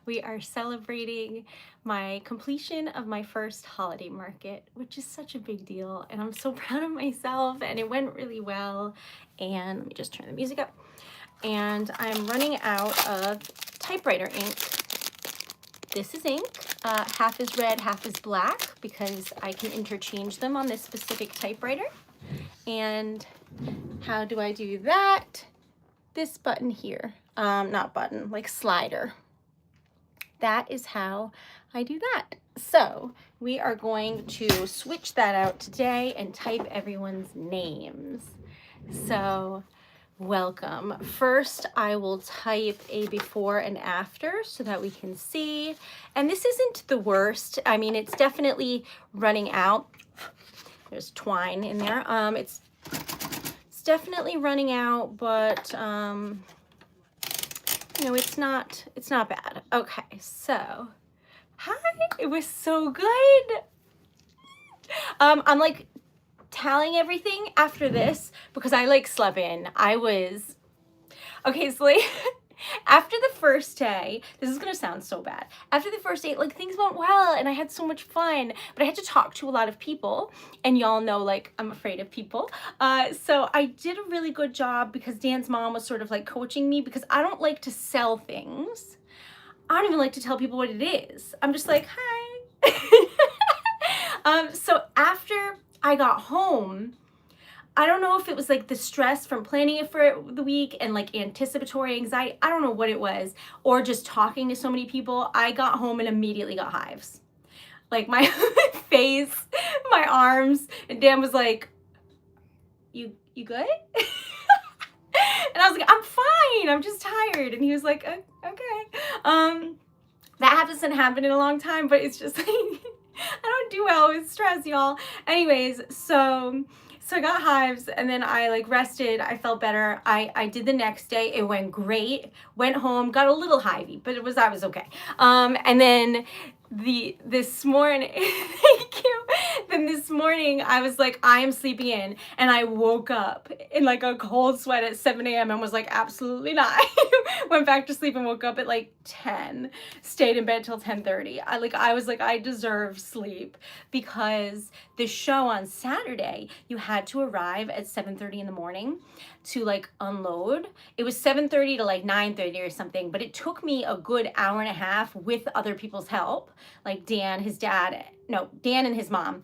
We are celebrating my completion of my first holiday market, which is such a big deal, and I'm so proud of myself, and it went really well. And let me just turn the music up. And I'm running out of typewriter ink. This is ink. Half is red, half is black, because I can interchange them on this specific typewriter. And how do I do that? This button here, not button, like slider. That is how I do that. So we are going to switch that out today and type everyone's names. So welcome. First, I will type a before and after so that we can see. And this isn't the worst. I mean, it's definitely running out. There's twine in there. It's definitely running out, but you know, it's not bad. Okay, so hi, it was so good. I'm like tallying everything after this because I like slept in. Okay, so like after the first day, this is gonna sound so bad. After the first day, like things went well and I had so much fun, but I had to talk to a lot of people, and y'all know like I'm afraid of people. So I did a really good job because Dan's mom was sort of like coaching me because I don't like to sell things. I don't even like to tell people what it is. I'm just like, hi. So after I got home, I don't know if it was like the stress from planning it for the week and like anticipatory anxiety. I don't know what it was, or just talking to so many people. I got home and immediately got hives. Like my face, my arms, and Dan was like, you good? And I was like, I'm fine. I'm just tired. And he was like, okay. That hasn't happened in a long time, but it's just like, I don't do well with stress, y'all. Anyways, so I got hives and then I like rested. I felt better. I did the next day. It went great. Went home, got a little hivey, but I was okay. And then this morning, thank you. Then this morning I was like, I am sleeping in, and I woke up in like a cold sweat at 7 a.m. and was like, absolutely not. Went back to sleep and woke up at like 10, stayed in bed till 10:30. I was like, I deserve sleep, because the show on Saturday, you had to arrive at 7:30 in the morning to like unload. It was 7:30 to like 9:30 or something, but it took me a good hour and a half with other people's help, like Dan and his mom.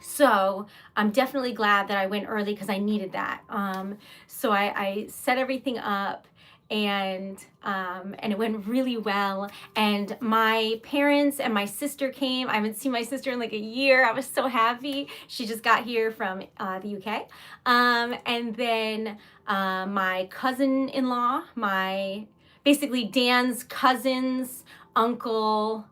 So I'm definitely glad that I went early because I needed that. So I set everything up, and it went really well. And my parents and my sister came. I haven't seen my sister in like a year. I was so happy. She just got here from the UK. And then my cousin-in-law, basically Dan's cousin's uncle,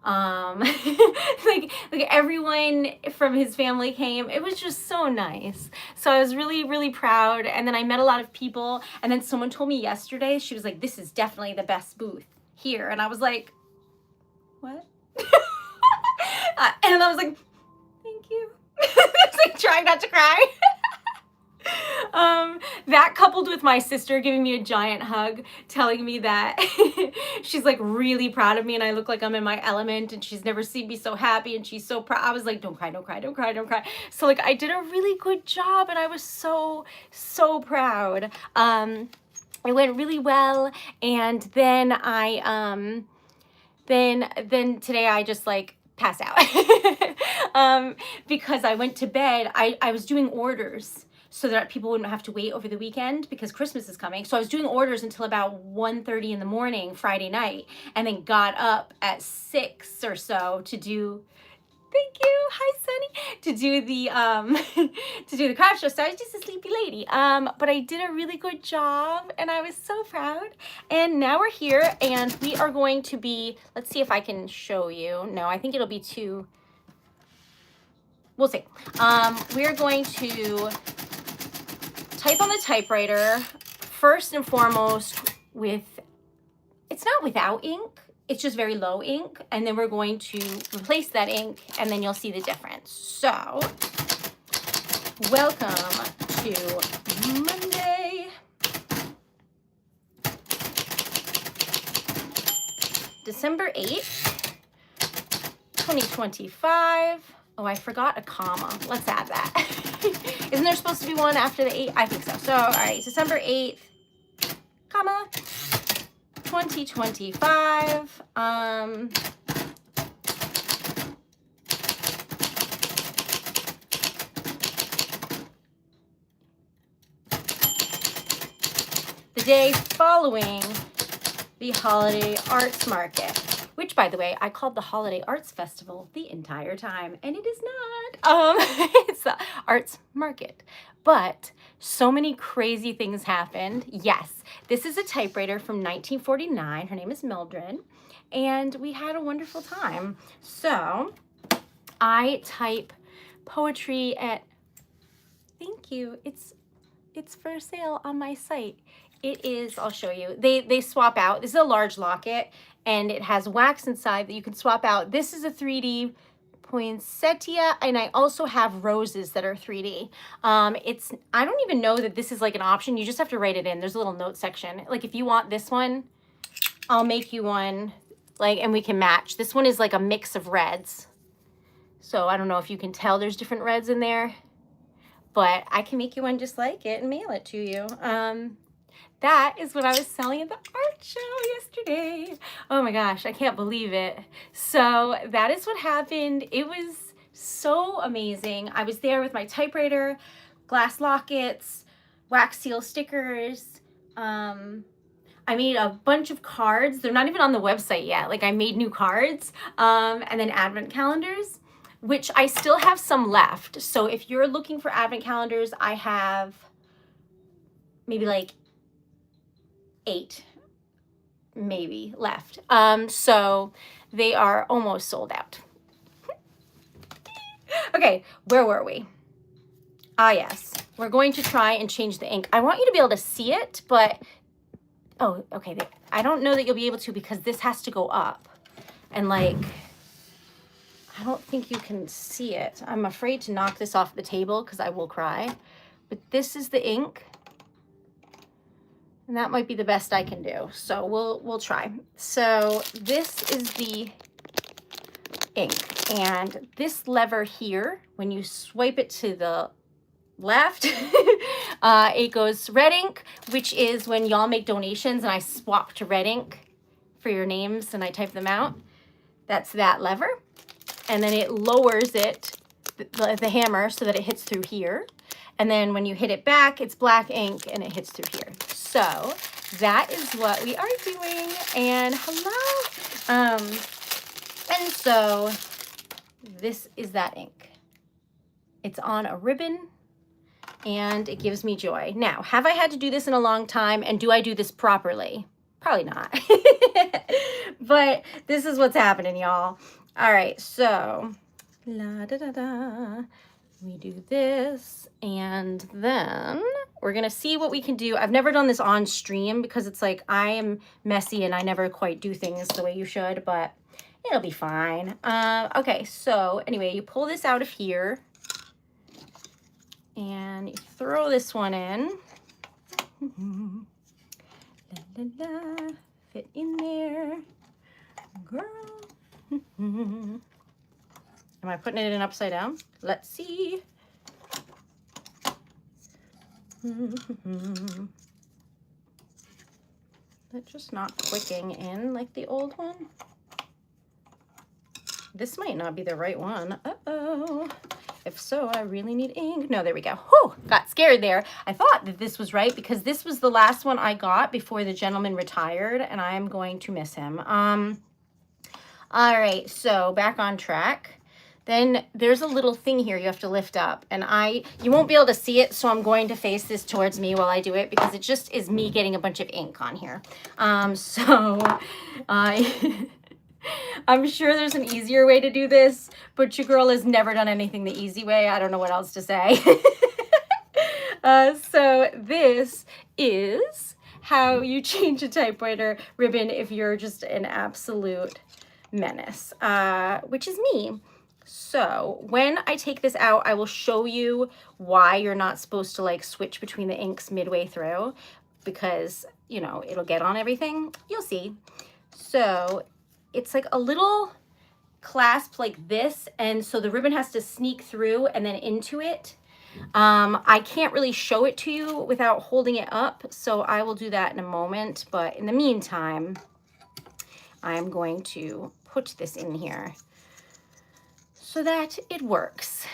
like everyone from his family came. It was just so nice. So I was really, really proud. And then I met a lot of people. And then someone told me yesterday, she was like, this is definitely the best booth here. And I was like, what? And I was like, thank you. Like trying not to cry. That coupled with my sister giving me a giant hug, telling me that she's like really proud of me and I look like I'm in my element, and she's never seen me so happy, and she's so proud. I was like, don't cry, don't cry, don't cry, don't cry. So like I did a really good job, and I was so proud. It went really well. And then then today I just like passed out because I went to bed. I was doing orders so that people wouldn't have to wait over the weekend because Christmas is coming. So I was doing orders until about 1:30 in the morning Friday night, and then got up at 6 or so to do, thank you, hi Sunny, to do the craft show. So I was just a sleepy lady. But I did a really good job, and I was so proud. And now we're here, and we are going to be, let's see if I can show you. No, I think it'll be too, we'll see. We're going to type on the typewriter first and foremost it's not without ink, it's just very low ink, and then we're going to replace that ink, and then you'll see the difference. So welcome to Monday. December 8th, 2025. Oh, I forgot a comma. Let's add that. Isn't there supposed to be one after the 8th? I think so. So, all right, December 8th, comma, 2025. The day following the Holiday Arts Market, which, by the way, I called the Holiday Arts Festival the entire time, and it is not. It's the Arts Market. But so many crazy things happened. Yes, this is a typewriter from 1949. Her name is Mildred, and we had a wonderful time. So I type poetry at, thank you, it's for sale on my site. It is, I'll show you. They swap out. This is a large locket, and it has wax inside that you can swap out. This is a 3D poinsettia, and I also have roses that are 3D. I don't even know that this is like an option. You just have to write it in. There's a little note section. Like if you want this one, I'll make you one, like, and we can match. This one is like a mix of reds. So I don't know if you can tell there's different reds in there, but I can make you one just like it and mail it to you. That is what I was selling at the art show yesterday. Oh my gosh, I can't believe it. So that is what happened. It was so amazing. I was there with my typewriter, glass lockets, wax seal stickers. I made a bunch of cards. They're not even on the website yet. Like I made new cards, and then advent calendars, which I still have some left. So if you're looking for advent calendars, I have maybe like 8 maybe left. So they are almost sold out. Okay, where were we? Ah, yes. We're going to try and change the ink. I want you to be able to see it, but oh, okay. I don't know that you'll be able to because this has to go up. And like, I don't think you can see it. I'm afraid to knock this off the table because I will cry. But this is the ink. And that might be the best I can do. So we'll try. So this is the ink. And this lever here, when you swipe it to the left, it goes red ink, which is when y'all make donations and I swap to red ink for your names and I type them out. That's that lever. And then it lowers it, the hammer, so that it hits through here. And then when you hit it back, it's black ink and it hits through here. So that is what we are doing. And hello. And so this is that ink. It's on a ribbon and it gives me joy. Now, have I had to do this in a long time? And do I do this properly? Probably not. But this is what's happening, y'all. All right, so la da da da. We do this, and then we're gonna see what we can do. I've never done this on stream because it's like I am messy and I never quite do things the way you should, but it'll be fine. Okay, so anyway, you pull this out of here and you throw this one in. La, la, la. Fit in there, girl. Am I putting it in upside down? Let's see. That's just not clicking in like the old one. This might not be the right one. Uh-oh. If so, I really need ink. No, there we go. Whew, got scared there. I thought that this was right because this was the last one I got before the gentleman retired, and I'm going to miss him. All right, so back on track. Then there's a little thing here you have to lift up, and you won't be able to see it, so I'm going to face this towards me while I do it because it just is me getting a bunch of ink on here. I'm sure there's an easier way to do this, but your girl has never done anything the easy way. I don't know what else to say. So this is how you change a typewriter ribbon if you're just an absolute menace, which is me. So when I take this out, I will show you why you're not supposed to like switch between the inks midway through because, you know, it'll get on everything. You'll see. So it's like a little clasp like this, and so the ribbon has to sneak through and then into it. I can't really show it to you without holding it up, so I will do that in a moment, but in the meantime, I'm going to put this in here so that it works.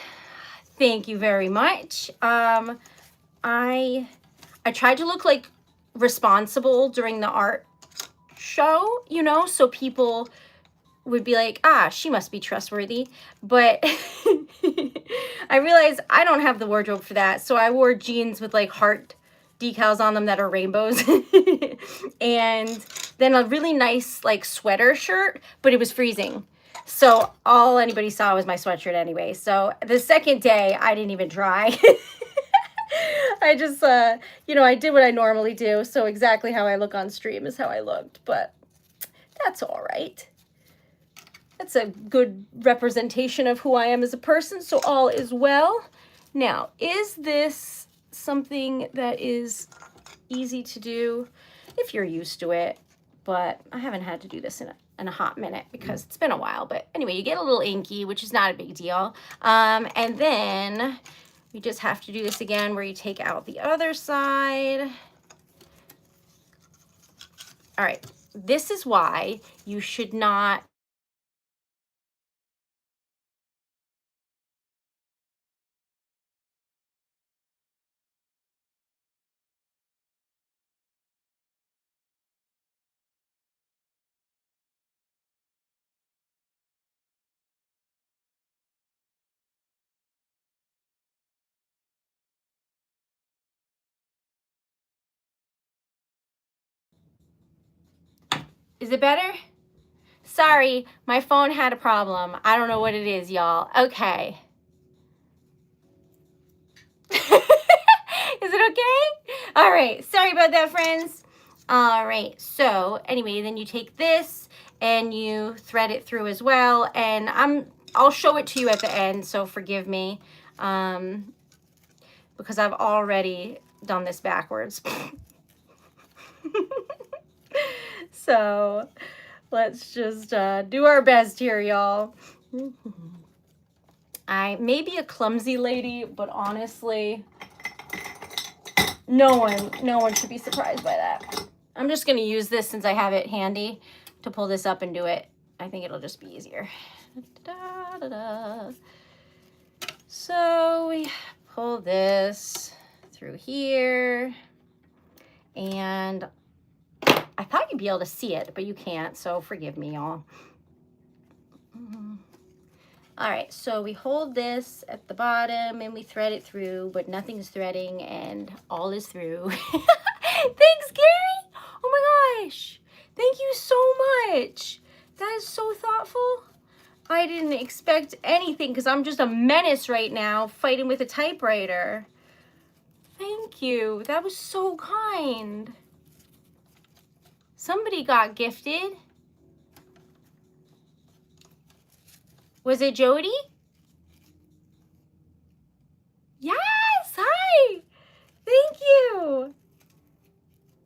Thank you very much. I tried to look like responsible during the art show, you know, so people would be like, ah, she must be trustworthy. But I realized I don't have the wardrobe for that. So I wore jeans with like heart decals on them that are rainbows. And then a really nice like sweater shirt, but it was freezing. So all anybody saw was my sweatshirt anyway. So the second day I didn't even try. I just, you know, I did what I normally do. So exactly how I look on stream is how I looked, but that's all right. That's a good representation of who I am as a person, so all is well. Now, is this something that is easy to do if you're used to it? But I haven't had to do this in a hot minute because it's been a while. But anyway, you get a little inky, which is not a big deal. And then you just have to do this again where you take out the other side. All right, this is why you should not Is it better? Sorry, my phone had a problem. I don't know what it is, y'all. Okay. Is it okay? All right. Sorry about that, friends. All right. So anyway, then you take this and you thread it through as well. And I'll show it to you at the end, so forgive me, because I've already done this backwards. So let's just do our best here, y'all. I may be a clumsy lady, but honestly, no one should be surprised by that. I'm just going to use this since I have it handy to pull this up and do it. I think it'll just be easier. Da, da, da. So we pull this through here, and I thought you'd be able to see it, but you can't, so forgive me, y'all. All right, so we hold this at the bottom and we thread it through, but nothing's threading and all is through. Thanks, Gary. Oh my gosh. Thank you so much. That is so thoughtful. I didn't expect anything because I'm just a menace right now fighting with a typewriter. Thank you. That was so kind. Somebody got gifted. Was it Jody? Yes, hi. Thank you.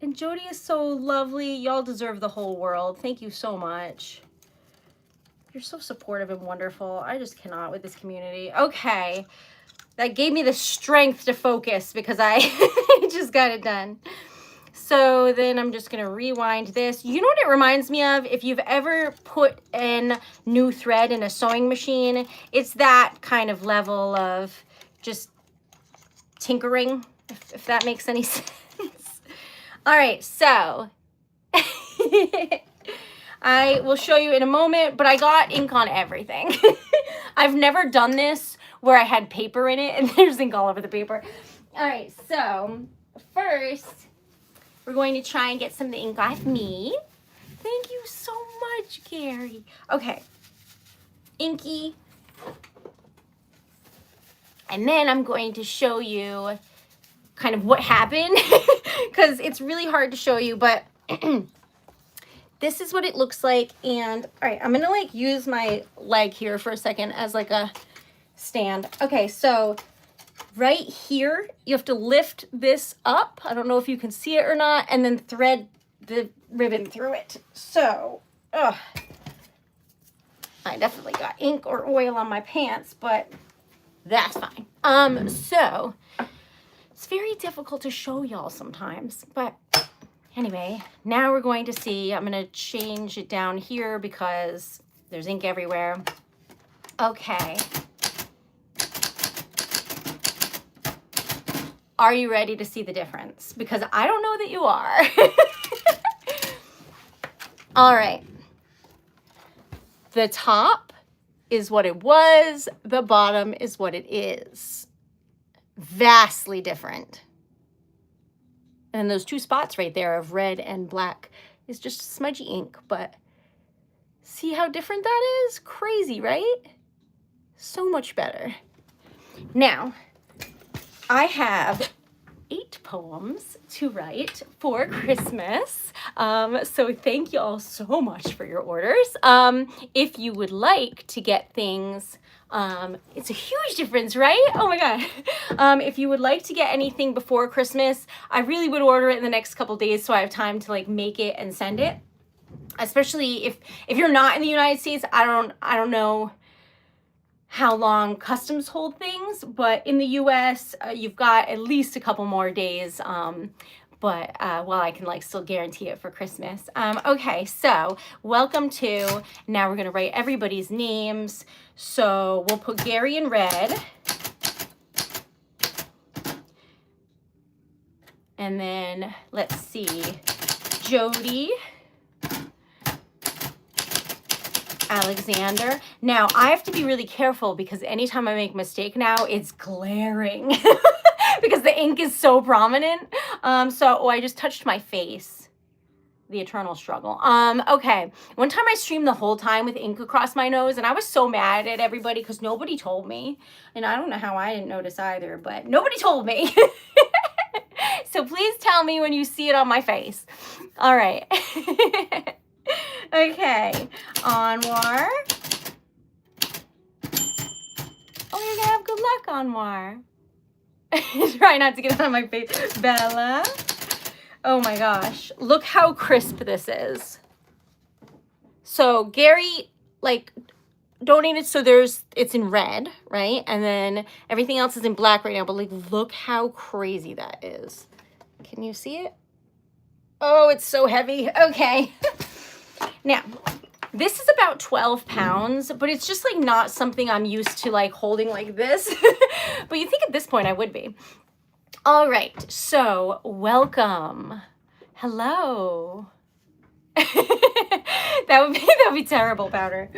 And Jody is so lovely. Y'all deserve the whole world. Thank you so much. You're so supportive and wonderful. I just cannot with this community. Okay. That gave me the strength to focus because I just got it done. So then I'm just going to rewind this. You know what it reminds me of? If you've ever put in new thread in a sewing machine, it's that kind of level of just tinkering, if that makes any sense. All right, so I will show you in a moment, but I got ink on everything. I've never done this where I had paper in it and there's ink all over the paper. All right, so first, we're going to try and get some of the ink off me. Thank you so much, Gary. Okay, inky. And then I'm going to show you kind of what happened because it's really hard to show you, but this is what it looks like. And all right, I'm gonna like use my leg here for a second as like a stand. Okay, so right here, you have to lift this up. I don't know if you can see it or not, and then thread the ribbon through it. So, I definitely got ink or oil on my pants, but that's fine. So it's very difficult to show y'all sometimes, but anyway, now we're going to see, I'm going to change it down here because there's ink everywhere. Okay. Are you ready to see the difference? Because I don't know that you are. All right. The top is what it was. The bottom is what it is. Vastly different. And those two spots right there of red and black is just smudgy ink, but see how different that is? Crazy, right? So much better. Now, I have 8 poems to write for Christmas. So thank you all so much for your orders. If you would like to get things, it's a huge difference, right? Oh my God. If you would like to get anything before Christmas, I really would order it in the next couple days so I have time to like make it and send it. Especially if you're not in the United States, I don't know how long customs hold things, but in the US, you've got at least a couple more days. But well, I can like still guarantee it for Christmas. Okay, so welcome to, now we're gonna write everybody's names. So we'll put Gary in red. And then let's see, Jody, Alexander. Now I have to be really careful because anytime I make a mistake now, it's glaring because the ink is so prominent. Oh, I just touched my face. The eternal struggle. Okay. One time I streamed the whole time with ink across my nose and I was so mad at everybody because nobody told me. And I don't know how I didn't notice either, but nobody told me. So please tell me when you see it on my face. All right. Okay, Anwar. Oh, you're gonna have good luck, Anwar. Try not to get it on my face. Bella. Oh my gosh, look how crisp this is. So Gary, like, donated, so it's in red, right? And then everything else is in black right now, but like, look how crazy that is. Can you see it? Oh, it's so heavy. Okay. Now, this is about 12 pounds, but it's just like not something I'm used to like holding like this. But you think at this point I would be. All right, so welcome. Hello. That would be terrible, Powder.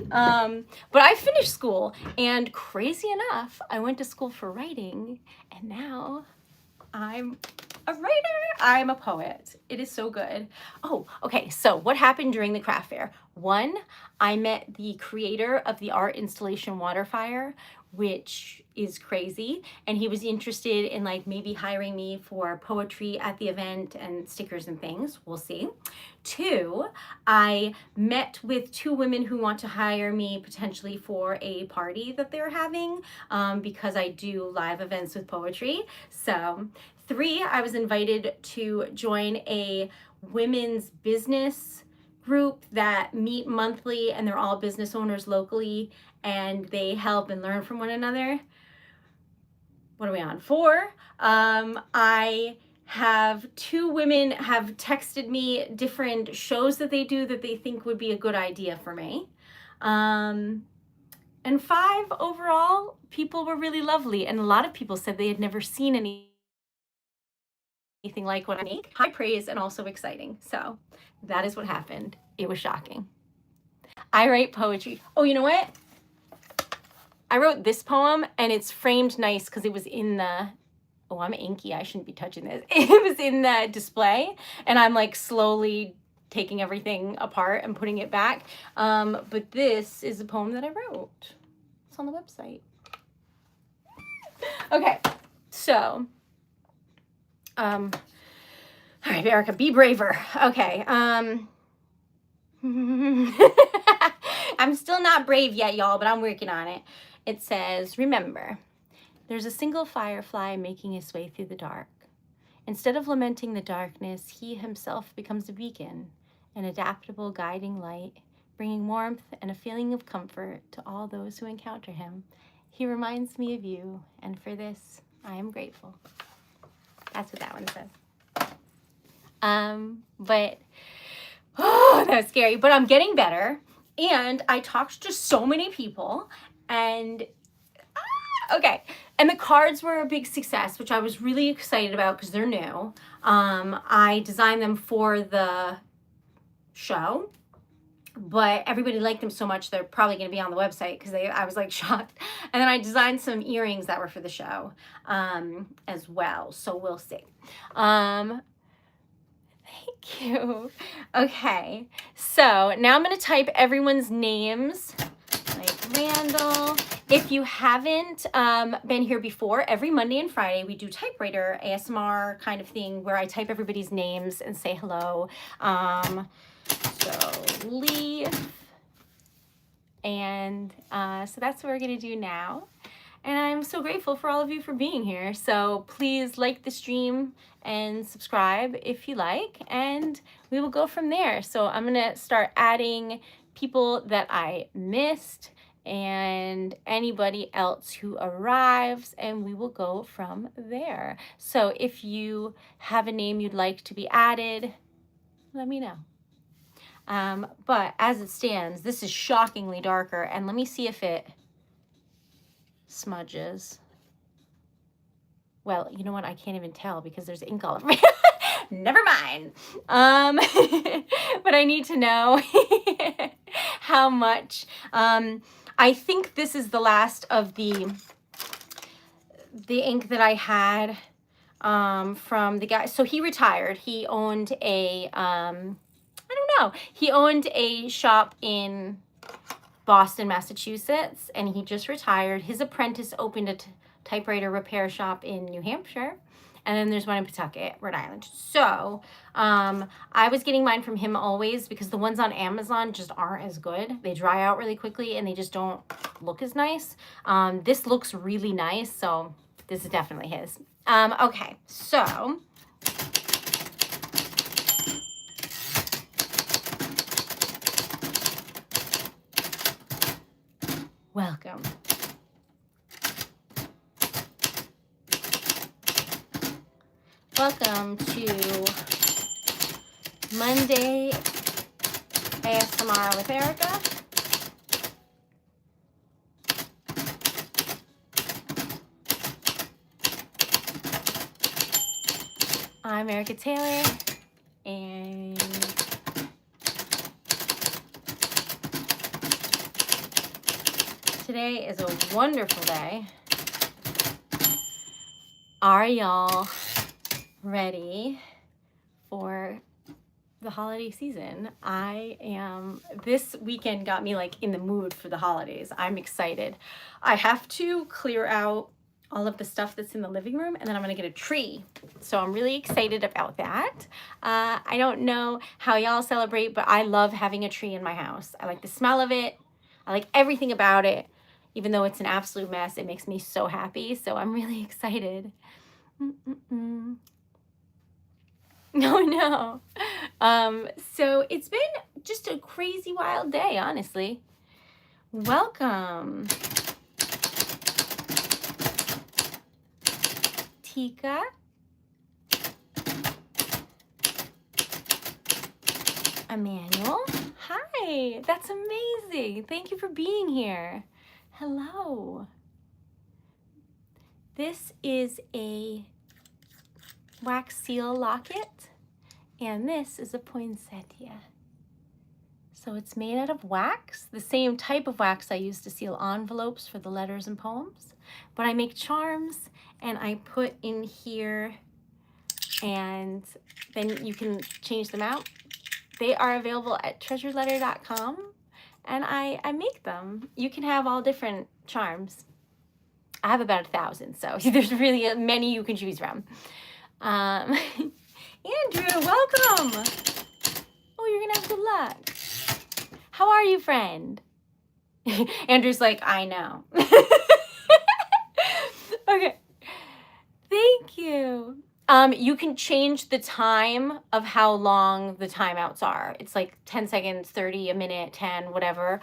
But I finished school, and crazy enough, I went to school for writing, and now I'm a writer. I'm a poet. It is so good. Oh, okay. So what happened during the craft fair? One, I met the creator of the art installation Waterfire, which is crazy. And he was interested in like maybe hiring me for poetry at the event and stickers and things. We'll see. Two, I met with 2 women who want to hire me potentially for a party that they're having because I do live events with poetry. So 3, I was invited to join a women's business group that meet monthly, and they're all business owners locally, and they help and learn from one another. What are we on? 4, I have 2 women have texted me different shows that they do that they think would be a good idea for me. And 5, overall, people were really lovely, and a lot of people said they had never seen anything like what I make. High praise and also exciting. So that is what happened. It was shocking. I write poetry. Oh, you know what? I wrote this poem and it's framed nice because it was in the, oh, I'm inky. I shouldn't be touching this. It was in the display and I'm like slowly taking everything apart and putting it back. But this is a poem that I wrote. It's on the website. Okay, so all right, Erica, be braver. Okay. I'm still not brave yet, y'all, but I'm working on it. It says, remember, there's a single firefly making his way through the dark. Instead of lamenting the darkness, he himself becomes a beacon, an adaptable guiding light, bringing warmth and a feeling of comfort to all those who encounter him. He reminds me of you, and for this, I am grateful. That's what that one says. But, oh, that was scary. But I'm getting better, and I talked to so many people, and, okay. And the cards were a big success, which I was really excited about because they're new. I designed them for the show, but everybody liked them so much they're probably going to be on the website because I was like shocked. And then I designed some earrings that were for the show as well, so we'll see. Thank you. Okay, so now I'm going to type everyone's names, like Randall. If you haven't been here before, every Monday and Friday we do typewriter ASMR kind of thing where I type everybody's names and say hello. So Leaf, and so that's what we're gonna do now. And I'm so grateful for all of you for being here. So please like the stream and subscribe if you like, and we will go from there. So I'm gonna start adding people that I missed and anybody else who arrives, and we will go from there. So if you have a name you'd like to be added, let me know. But as it stands, this is shockingly darker, and let me see if it smudges. Well, you know what? I can't even tell because there's ink all over me. Never mind. But I need to know how much. I think this is the last of the ink that I had from the guy. So he retired. He owned a I don't know. He owned a shop in Boston, Massachusetts, and he just retired. His apprentice opened a typewriter repair shop in New Hampshire, and then there's one in Pawtucket, Rhode Island. So I was getting mine from him always because the ones on Amazon just aren't as good. They dry out really quickly, and they just don't look as nice. This looks really nice, so this is definitely his. Okay, so welcome. Welcome to Monday ASMR with Erica. I'm Erica Taylor, and today is a wonderful day. Are y'all ready for the holiday season? I am. This weekend got me like in the mood for the holidays. I'm excited. I have to clear out all of the stuff that's in the living room, and then I'm gonna get a tree. So I'm really excited about that. I don't know how y'all celebrate, but I love having a tree in my house. I like the smell of it. I like everything about it. Even though it's an absolute mess, it makes me so happy. So I'm really excited. No. So it's been just a crazy wild day, honestly. Welcome. Tika. Emmanuel. Hi, that's amazing. Thank you for being here. Hello. This is a wax seal locket, and this is a poinsettia. So it's made out of wax, the same type of wax I use to seal envelopes for the letters and poems, but I make charms and I put in here, and then you can change them out. They are available at TreasuredLetter.com, and I make them. You can have all different charms. I have about 1,000, so there's really many you can choose from. Andrew, welcome. Oh, you're gonna have good luck. How are you, friend? Andrew's like, I know. Okay. Thank you. You can change the time of how long the timeouts are. It's like 10 seconds, 30, a minute, 10, whatever.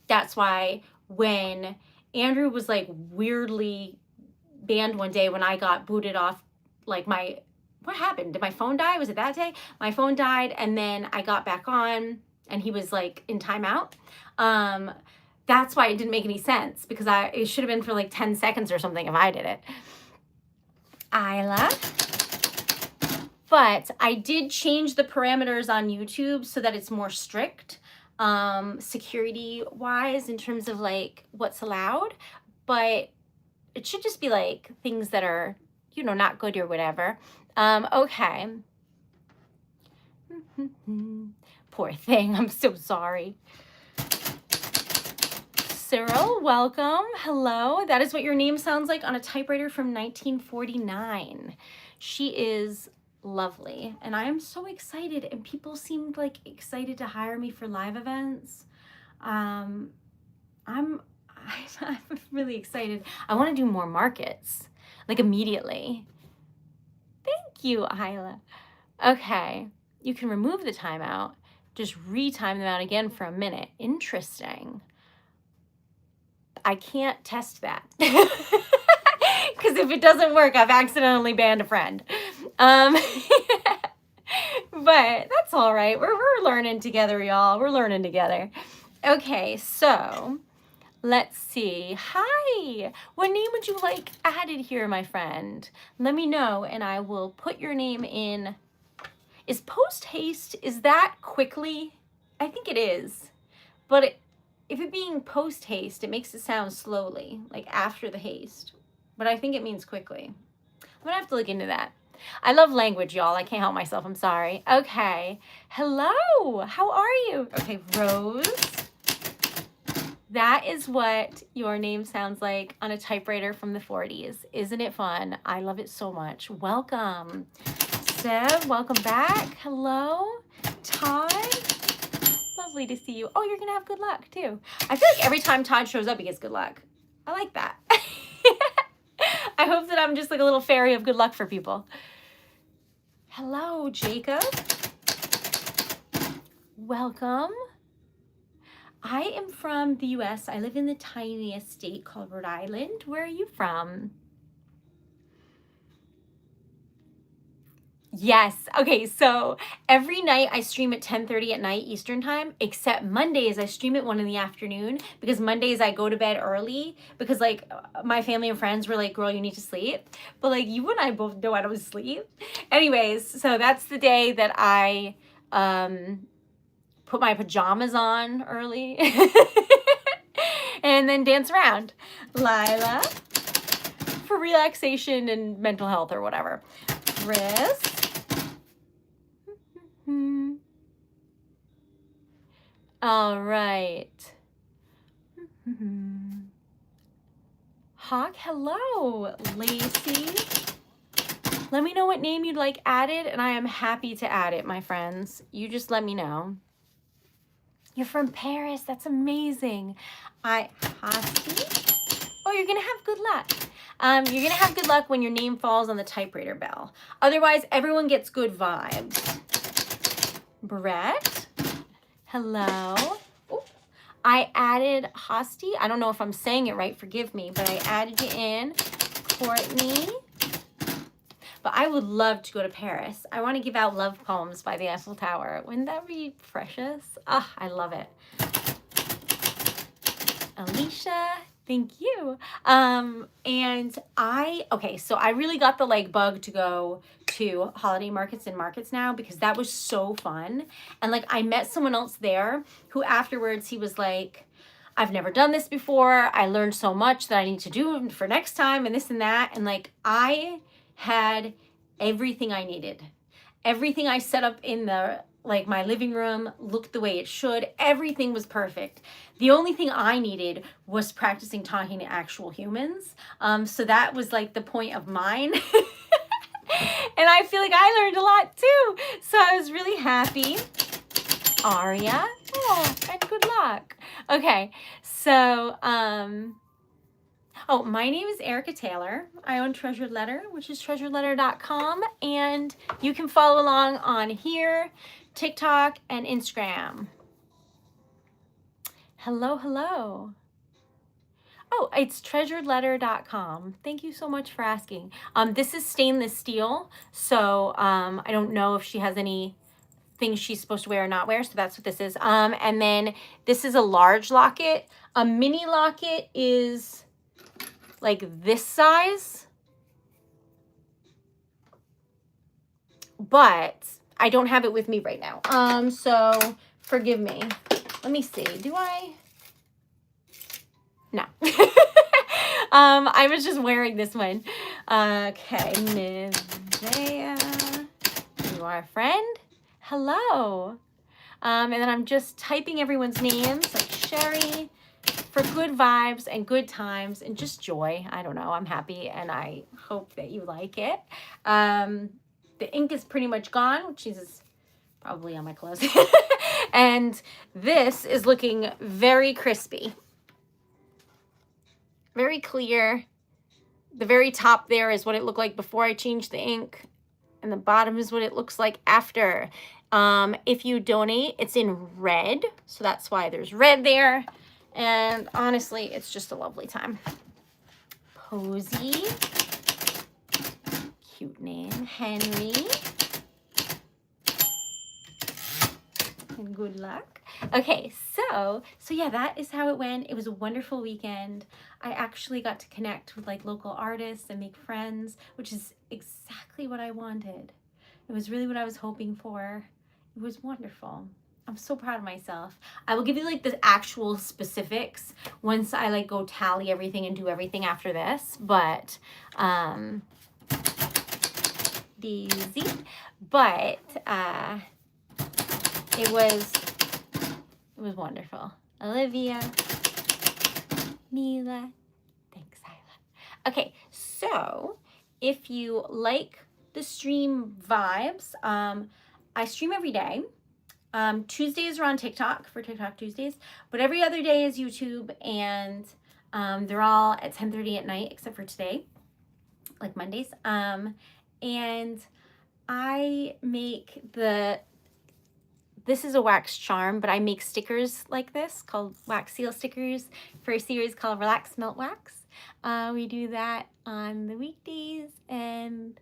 That's why when Andrew was like weirdly banned one day when I got booted off, like what happened? Did my phone die? Was it that day? My phone died, and then I got back on and he was like in timeout. That's why it didn't make any sense, because it should have been for like 10 seconds or something if I did it. Isla. But I did change the parameters on YouTube so that it's more strict, security wise, in terms of like what's allowed. But it should just be like things that are, not good or whatever. Okay. Poor thing. I'm so sorry. Cyril, welcome. Hello. That is what your name sounds like on a typewriter from 1949. She is lovely, and I am so excited, and people seemed like excited to hire me for live events. I'm really excited. I want to do more markets, like immediately. Thank you, Isla. Okay, you can remove the timeout. Just retime them out again for a minute. Interesting. I can't test that. Because if it doesn't work, I've accidentally banned a friend. But that's all right. We're learning together, y'all. We're learning together. Okay, so let's see. Hi. What name would you like added here, my friend? Let me know, and I will put your name in. Is post haste, is that quickly? I think it is. But if it being post haste, it makes it sound slowly, like after the haste. But I think it means quickly. I'm gonna have to look into that. I love language, y'all. I can't help myself. I'm sorry. Okay. Hello. How are you? Okay, Rose. That is what your name sounds like on a typewriter from the 40s. Isn't it fun? I love it so much. Welcome. Seb, welcome back. Hello. Todd. Lovely to see you. Oh, you're going to have good luck, too. I feel like every time Todd shows up, he gets good luck. I like that. I hope that I'm just like a little fairy of good luck for people. Hello, Jacob. Welcome. I am from the U.S. I live in the tiniest state called Rhode Island. Where are you from? Yes. Okay, so every night I stream at 10:30 at night Eastern time, except Mondays I stream at 1 in the afternoon, because Mondays I go to bed early because like my family and friends were like, girl, you need to sleep. But like you and I both know I don't sleep. Anyways, so that's the day that I put my pajamas on early and then dance around. Lila, for relaxation and mental health or whatever. Chris. All right. Hawk, hello. Lacey. Let me know what name you'd like added, and I am happy to add it, my friends. You just let me know. You're from Paris. That's amazing. Hosty. Oh, you're going to have good luck. You're going to have good luck when your name falls on the typewriter bell. Otherwise, everyone gets good vibes. Brett. Hello. Ooh. I added Hosty. I don't know if I'm saying it right. Forgive me. But I added you in. Courtney. But I would love to go to Paris. I want to give out love poems by the Eiffel Tower. Wouldn't that be precious? Ah, I love it. Alicia, thank you. Okay, so I really got the like bug to go to holiday markets and markets now, because that was so fun. And like I met someone else there who afterwards he was like, I've never done this before. I learned so much that I need to do for next time and this and that. And like I had everything I needed. Everything I set up in my living room looked the way it should. Everything was perfect. The only thing I needed was practicing talking to actual humans. So that was like the point of mine. And I feel like I learned a lot too. So I was really happy. Aria, oh, and good luck. Okay, so Oh, my name is Erica Taylor. I own Treasured Letter, which is TreasuredLetter.com, and you can follow along on here, TikTok, and Instagram. Hello, hello. Oh, it's TreasuredLetter.com. Thank you so much for asking. This is stainless steel, so I don't know if she has any things she's supposed to wear or not wear, so that's what this is. And then this is a large locket. A mini locket is like this size, but I don't have it with me right now. So forgive me. Let me see. Do I? No. I was just wearing this one. Okay, Nivea, you are a friend. Hello. And then I'm just typing everyone's names, like Sherry, for good vibes and good times and just joy. I don't know. I'm happy and I hope that you like it. The ink is pretty much gone, which is probably on my clothes. And this is looking very crispy. Very clear. The very top there is what it looked like before I changed the ink. And the bottom is what it looks like after. If you donate, it's in red. So that's why there's red there. And honestly, it's just a lovely time. Posy. Cute name. Henry. And good luck. Okay, so yeah, that is how it went. It was a wonderful weekend. I actually got to connect with like local artists and make friends, which is exactly what I wanted. It was really what I was hoping for. It was wonderful. I'm so proud of myself. I will give you like the actual specifics once I like go tally everything and do everything after this, but Daisy, but it was wonderful. Olivia, Mila, thanks, Isla. Okay, so if you like the stream vibes, I stream every day. Tuesdays are on TikTok for TikTok Tuesdays, but every other day is YouTube, and they're all at 10:30 at night except for today, like Mondays. And I make this is a wax charm, but I make stickers like this called wax seal stickers for a series called Relax Melt Wax. We do that on the weekdays, and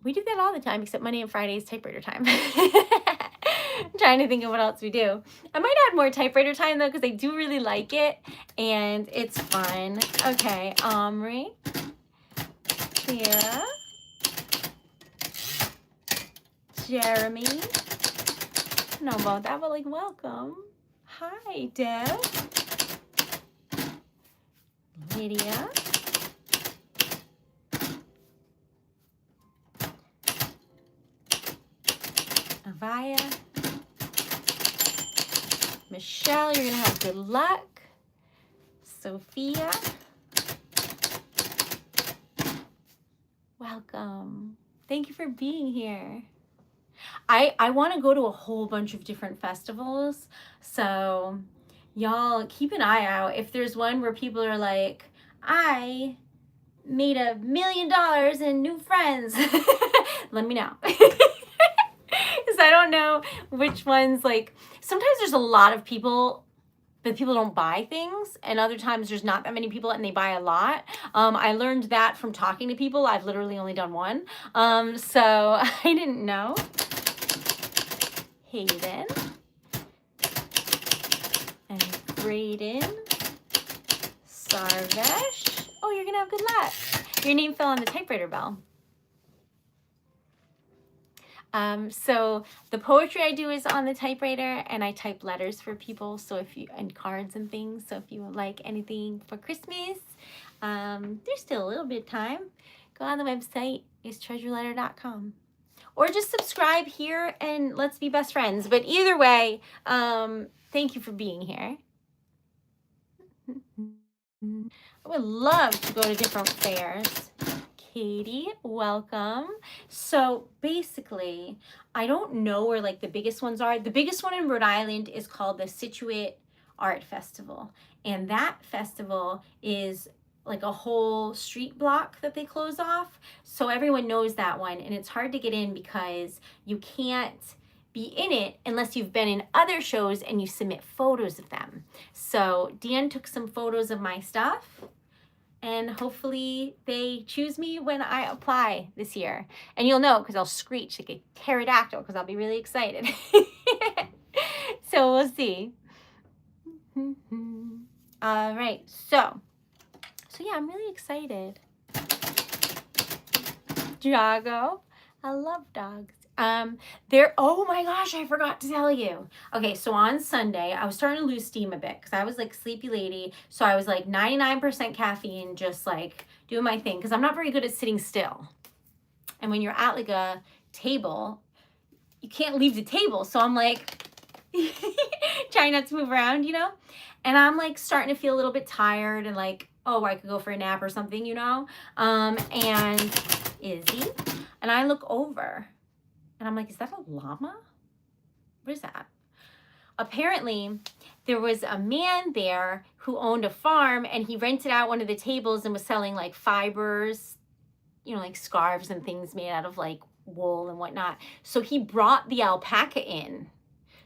we do that all the time except Monday and Friday is typewriter time. I'm trying to think of what else we do. I might add more typewriter time though, because I do really like it and it's fun. Okay, Omri, Sarah, Jeremy. I don't know about that, but like, welcome. Hi, Deb. Lydia. Avaya. Michelle, you're gonna have good luck. Sophia. Welcome. Thank you for being here. I want to go to a whole bunch of different festivals, so y'all keep an eye out. If there's one where people are like, I made $1 million in new friends, let me know. Because I don't know which ones, like, sometimes there's a lot of people, but people don't buy things, and other times there's not that many people and they buy a lot. I learned that from talking to people. I've literally only done one. So I didn't know. Hayden and Braden, Sarvesh. Oh, you're gonna have good luck. Your name fell on the typewriter bell. So the poetry I do is on the typewriter, and I type letters for people. So and cards and things. So if you would like anything for Christmas, there's still a little bit of time. Go on the website. It's TreasuredLetter.com. Or just subscribe here and let's be best friends. But either way, thank you for being here. I would love to go to different fairs. Katie, welcome. So basically, I don't know where like the biggest ones are. The biggest one in Rhode Island is called the Situate art festival. And that festival is like a whole street block that they close off. So everyone knows that one, and it's hard to get in because you can't be in it unless you've been in other shows and you submit photos of them. So Dan took some photos of my stuff, and hopefully they choose me when I apply this year. And you'll know because I'll screech like a pterodactyl because I'll be really excited. So we'll see. All right, so yeah, I'm really excited. Drago, I love dogs. Oh my gosh, I forgot to tell you. Okay, so on Sunday, I was starting to lose steam a bit because I was like sleepy lady. So I was like 99% caffeine, just like doing my thing because I'm not very good at sitting still. And when you're at like a table, you can't leave the table. So I'm like trying not to move around, you know? And I'm like starting to feel a little bit tired and like, oh, I could go for a nap or something, you know? And Izzy, and I look over and I'm like, is that a llama? What is that? Apparently, there was a man there who owned a farm and he rented out one of the tables and was selling like fibers, you know, like scarves and things made out of like wool and whatnot. So he brought the alpaca in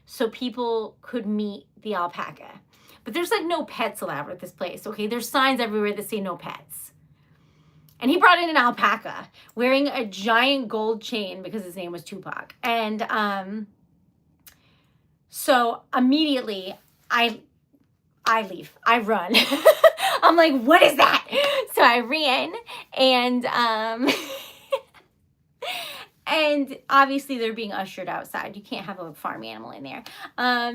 so people could meet the alpaca. But there's like no pets allowed at this place, okay? There's signs everywhere that say no pets. And he brought in an alpaca wearing a giant gold chain because his name was Tupac. And so immediately I leave. I run. I'm like, what is that? So I ran and and obviously they're being ushered outside. You can't have a farm animal in there.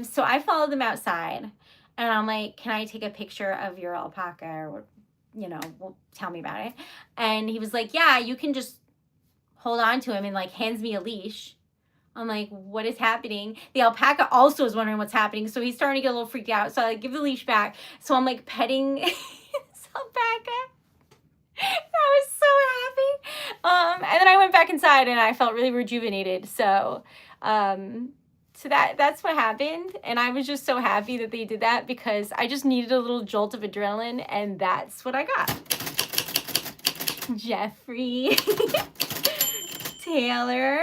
So I followed them outside and I'm like, can I take a picture of your alpaca or you know, tell me about it. And he was like, yeah, you can just hold on to him, and like hands me a leash. I'm like, what is happening? The alpaca also is wondering what's happening. So he's starting to get a little freaked out. So I like give the leash back. So I'm like petting this alpaca. I was so happy. And then I went back inside and I felt really rejuvenated. So, that's what happened, and I was just so happy that they did that because I just needed a little jolt of adrenaline, and that's what I got. Jeffrey Taylor,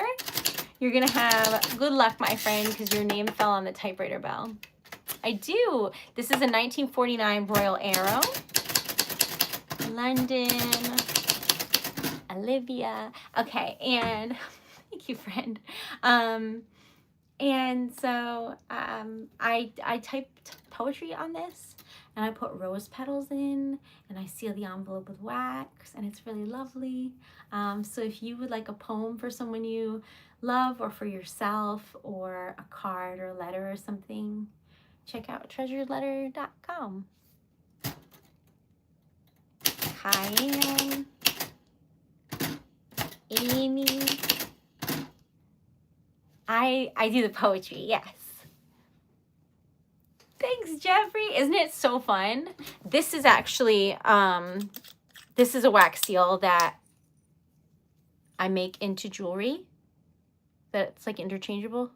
you're gonna have good luck, my friend, because your name fell on the typewriter bell. I do. This is a 1949 Royal Arrow. London. Olivia. Okay, and thank you, friend. And so I typed poetry on this, and I put rose petals in, and I seal the envelope with wax, and it's really lovely. So if you would like a poem for someone you love, or for yourself, or a card or a letter or something, check out TreasuredLetter.com. Cayenne, Amy. I do the poetry, yes. Thanks, Jeffrey. Isn't it so fun? This is actually, this is a wax seal that I make into jewelry. That's like interchangeable.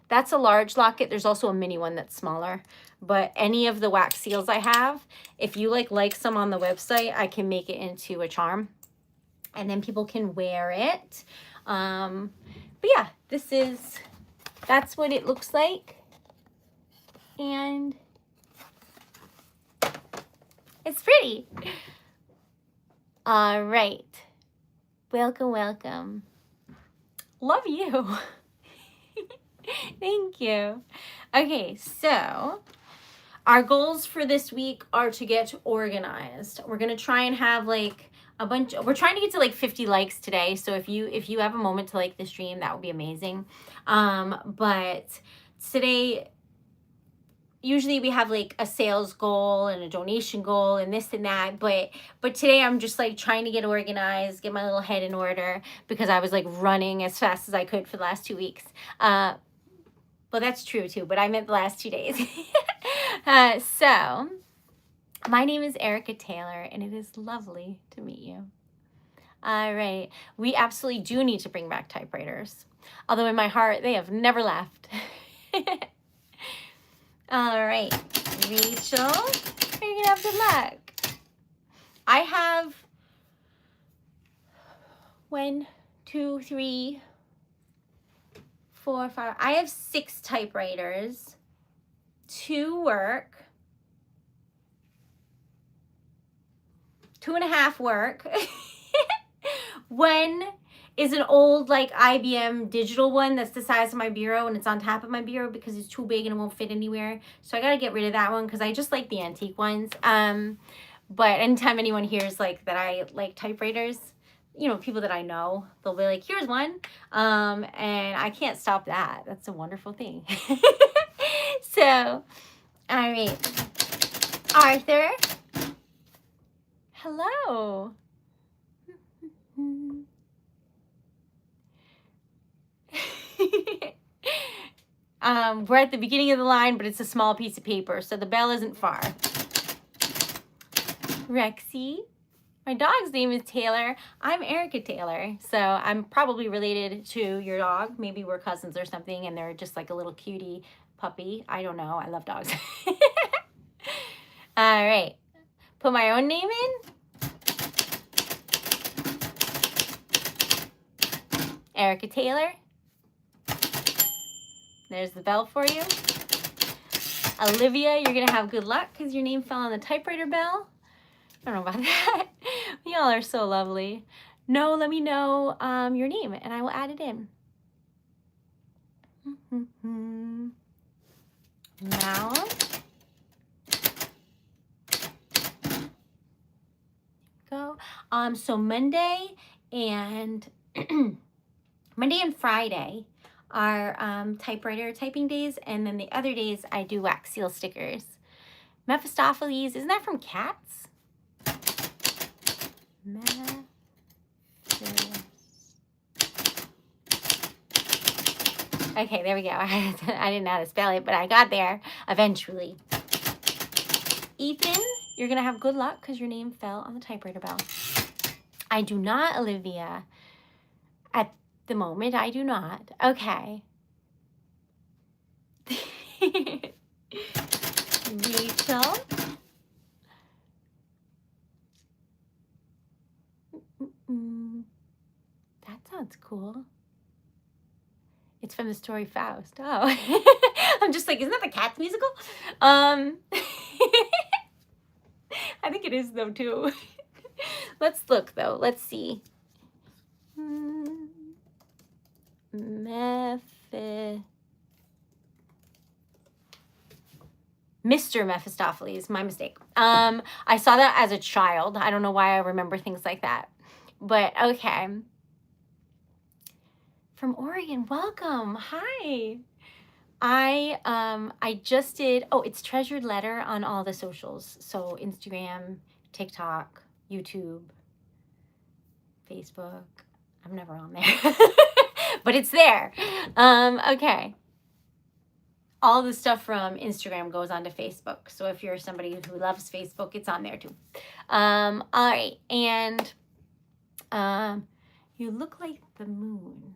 That's a large locket. There's also a mini one that's smaller. But any of the wax seals I have, if you like some on the website, I can make it into a charm. And then people can wear it. But yeah, that's what it looks like. And it's pretty. All right. Welcome, welcome. Love you. Thank you. Okay, so our goals for this week are to get organized. We're going to try and have like we're trying to get to like 50 likes today. So if you have a moment to like the stream, that would be amazing. But today, usually we have like a sales goal and a donation goal and this and that. But today I'm just like trying to get organized, get my little head in order because I was like running as fast as I could for the last 2 weeks. Well, that's true too, but I meant the last 2 days. So my name is Erica Taylor, and it is lovely to meet you. All right. We absolutely do need to bring back typewriters. Although in my heart, they have never left. All right. Rachel, you're gonna have good luck. I have 1, 2, 3, 4, 5. I have 6 typewriters. 2 work. 2.5 work. 1 is an old like IBM digital one that's the size of my bureau, and it's on top of my bureau because it's too big and it won't fit anywhere. So I gotta get rid of that one because I just like the antique ones. But anytime anyone hears like that I like typewriters, you know, people that I know, they'll be like, here's one. And I can't stop that. That's a wonderful thing. So, all right. Arthur. Hello. We're at the beginning of the line, but it's a small piece of paper, so the bell isn't far. Rexy. My dog's name is Taylor. I'm Erica Taylor, so I'm probably related to your dog. Maybe we're cousins or something, and they're just like a little cutie puppy. I don't know. I love dogs. All right. Put my own name in. Erica Taylor. There's the bell for you. Olivia, you're going to have good luck because your name fell on the typewriter bell. I don't know about that. Y'all are so lovely. No, let me know your name and I will add it in. Now, go. So Monday and Monday and Friday are typewriter typing days, and then the other days I do wax seal stickers. Mephistopheles, isn't that from Cats? Okay, there we go. I didn't know how to spell it, but I got there eventually. Ethan, you're going to have good luck because your name fell on the typewriter bell. I do not, Olivia. At the moment, I do not. Okay. Rachel. That sounds cool. It's from the story Faust. Oh. I'm just like, isn't that the Cats musical? I think it is though too. Let's look though. Let's see. Mr. Mephistopheles, my mistake. I saw that as a child. I don't know why I remember things like that. But okay. From Oregon, welcome. Hi. I just did, it's TreasuredLetter on all the socials. So Instagram, TikTok, YouTube, Facebook. I'm never on there. But it's there. Okay. All the stuff from Instagram goes onto Facebook. So if you're somebody who loves Facebook, it's on there too. All right. And you look like the moon.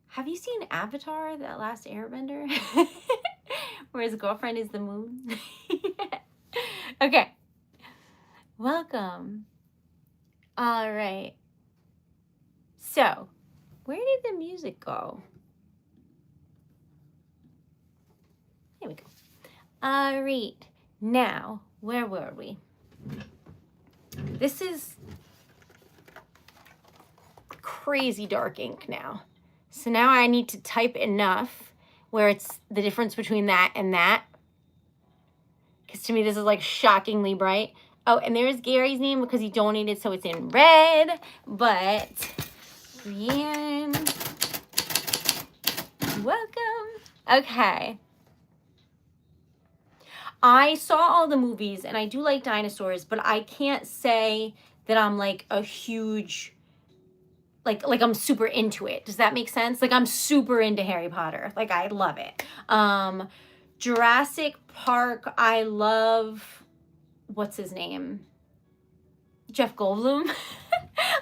Have you seen Avatar, that last airbender? Where his girlfriend is the moon? Okay. Welcome. All right. So, where did the music go? Here we go. All right. Now, where were we? This is crazy dark ink now. So now I need to type enough where it's the difference between that and that. Because to me, this is like shockingly bright. Oh, and there's Gary's name because he donated, so it's in red. But, Brienne, welcome. Okay. I saw all the movies, and I do like dinosaurs, but I can't say that I'm like a huge... Like I'm super into it. Does that make sense? Like I'm super into Harry Potter. Like I love it. Jurassic Park, I love, what's his name? Jeff Goldblum.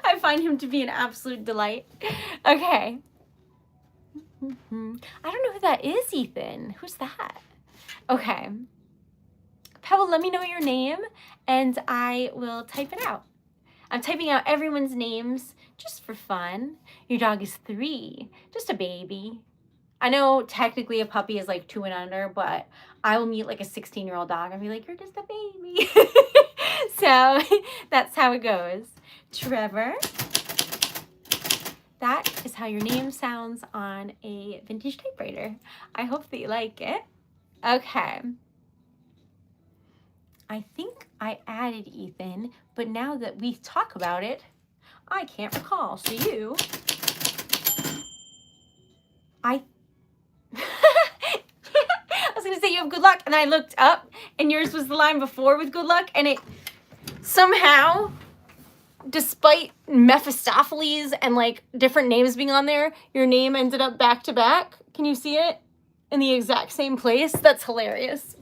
I find him to be an absolute delight. Okay. I don't know who that is, Ethan. Who's that? Okay. Pebble, let me know your name and I will type it out. I'm typing out everyone's names just for fun. Your dog is 3, just a baby. I know technically a puppy is like 2 and under, but I will meet like a 16-year-old dog and be like, you're just a baby. So that's how it goes. Trevor, that is how your name sounds on a vintage typewriter. I hope that you like it. Okay. I think I added Ethan, but now that we talk about it, I can't recall. So you, I was gonna say you have good luck, and I looked up, and yours was the line before with good luck, and it somehow, despite Mephistopheles and like different names being on there, your name ended up back to back. Can you see it? In the exact same place? That's hilarious.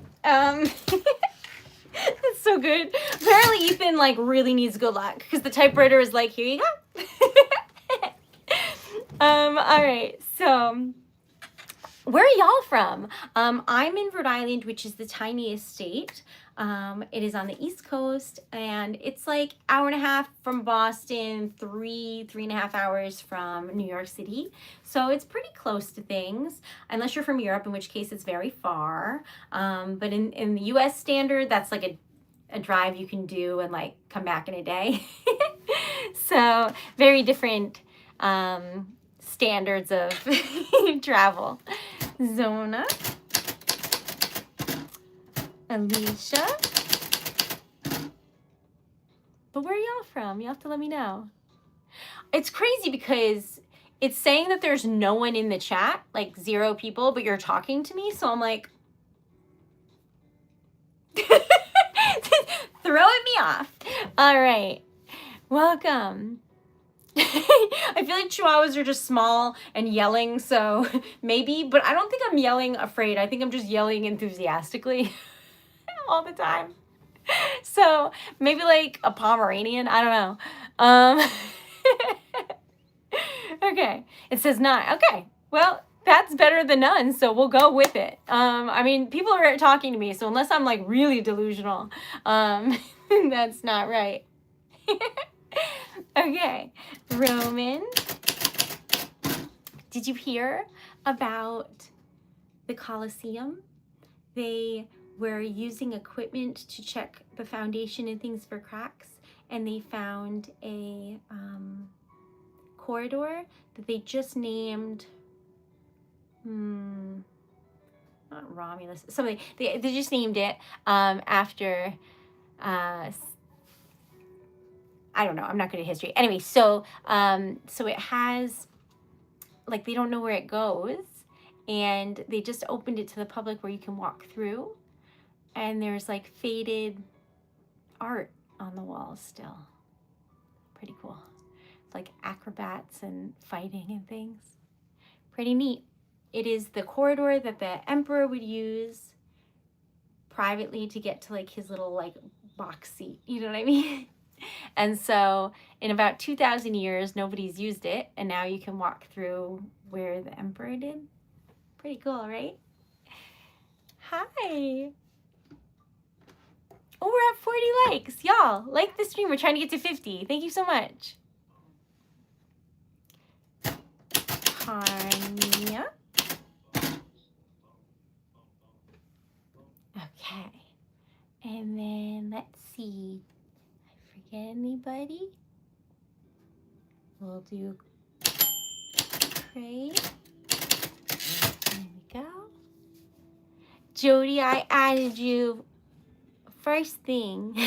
That's so good. Apparently Ethan like really needs good luck because the typewriter is like, here you go. All right, so where are y'all from? I'm in Rhode Island, which is the tiniest state. It is on the East Coast, and it's like 1.5 hours from Boston, 3.5 hours from New York City. So it's pretty close to things, unless you're from Europe, in which case it's very far. But in the US standard, that's like a drive you can do and like come back in a day. So very different standards of travel. Zona, Alicia. But where are y'all from? You have to let me know. It's crazy because it's saying that there's no one in the chat, like 0 people, but you're talking to me. So I'm like, throwing me off. All right. Welcome. I feel like Chihuahuas are just small and yelling, so maybe, but I don't think I'm yelling afraid. I think I'm just yelling enthusiastically all the time. So maybe like a Pomeranian, I don't know. Okay, it says 9. Okay, well, that's better than none, so we'll go with it. I mean, people are talking to me, so unless I'm like really delusional, that's not right. Okay, Roman, did you hear about the Colosseum? They were using equipment to check the foundation and things for cracks, and they found a corridor that they just named, not Romulus, something. They just named it after I don't know. I'm not good at history. Anyway, so it has, like, they don't know where it goes, and they just opened it to the public where you can walk through, and there's like faded art on the walls still. Pretty cool. Like acrobats and fighting and things. Pretty neat. It is the corridor that the emperor would use privately to get to like his little like box seat. You know what I mean? And so in about 2,000 years, nobody's used it. And now you can walk through where the emperor did. Pretty cool, right? Hi. Oh, we're at 40 likes. Y'all, like the stream. We're trying to get to 50. Thank you so much. Tanya. Okay. And then let's see. Forget anybody? We'll do Craig. There we go. Jody, I added you first thing.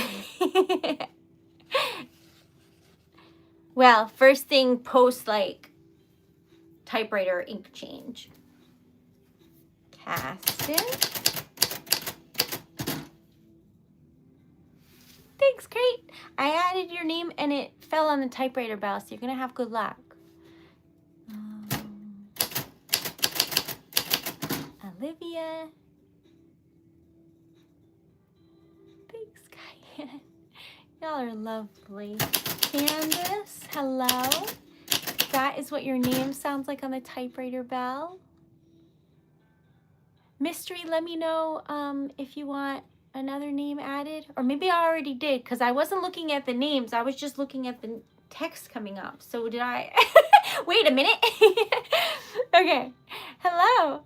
Well, first thing post like typewriter ink change. Caston. Thanks, great. I added your name and it fell on the typewriter bell, so you're gonna have good luck. Olivia. Thanks, Kyan. Y'all are lovely. Candace, hello. That is what your name sounds like on the typewriter bell. Mystery, let me know if you want another name added. Or maybe I already did, because I wasn't looking at the names. I was just looking at the text coming up. So did I? Wait a minute. Okay. Hello.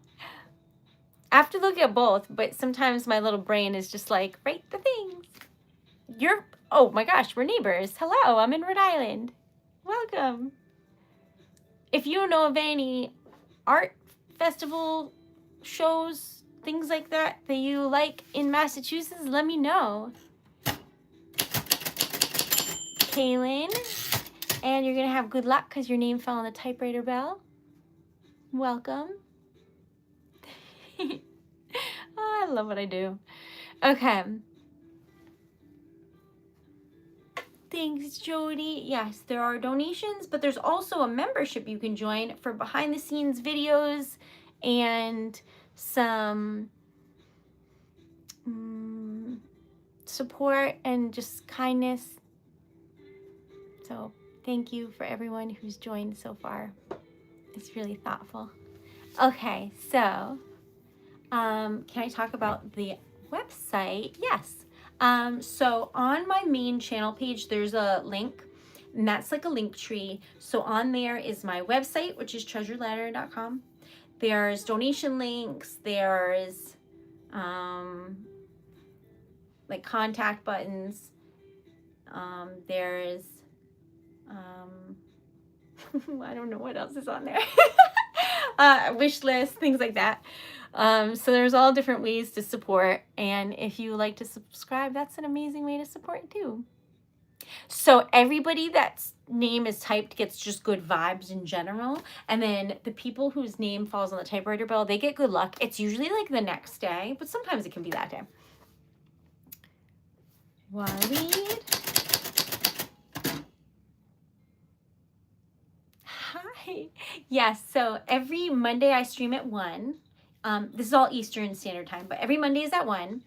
I have to look at both, but sometimes my little brain is just like, write the things. Oh my gosh, we're neighbors. Hello, I'm in Rhode Island. Welcome. If you know of any art festival shows, things like that you like in Massachusetts, let me know. Kaylin, and you're gonna have good luck because your name fell on the typewriter bell. Welcome. Oh, I love what I do. Okay. Thanks, Jody. Yes, there are donations, but there's also a membership you can join for behind the scenes videos and some support and just kindness. So thank you for everyone who's joined so far. It's really thoughtful. Okay, so can I talk about the website? Yes. So on my main channel page, there's a link, and that's like a link tree. So on there is my website, which is TreasuredLetter.com. There's donation links. There's like contact buttons. There's I don't know what else is on there. Wish list, things like that. So there's all different ways to support, and if you like to subscribe, that's an amazing way to support too. So everybody that's name is typed gets just good vibes in general, and then the people whose name falls on the typewriter bell, they get good luck. It's usually like the next day, but sometimes it can be that day. Waleed. Hi. Yes, so every Monday I stream at 1. This is all Eastern Standard Time, but every Monday is at 1.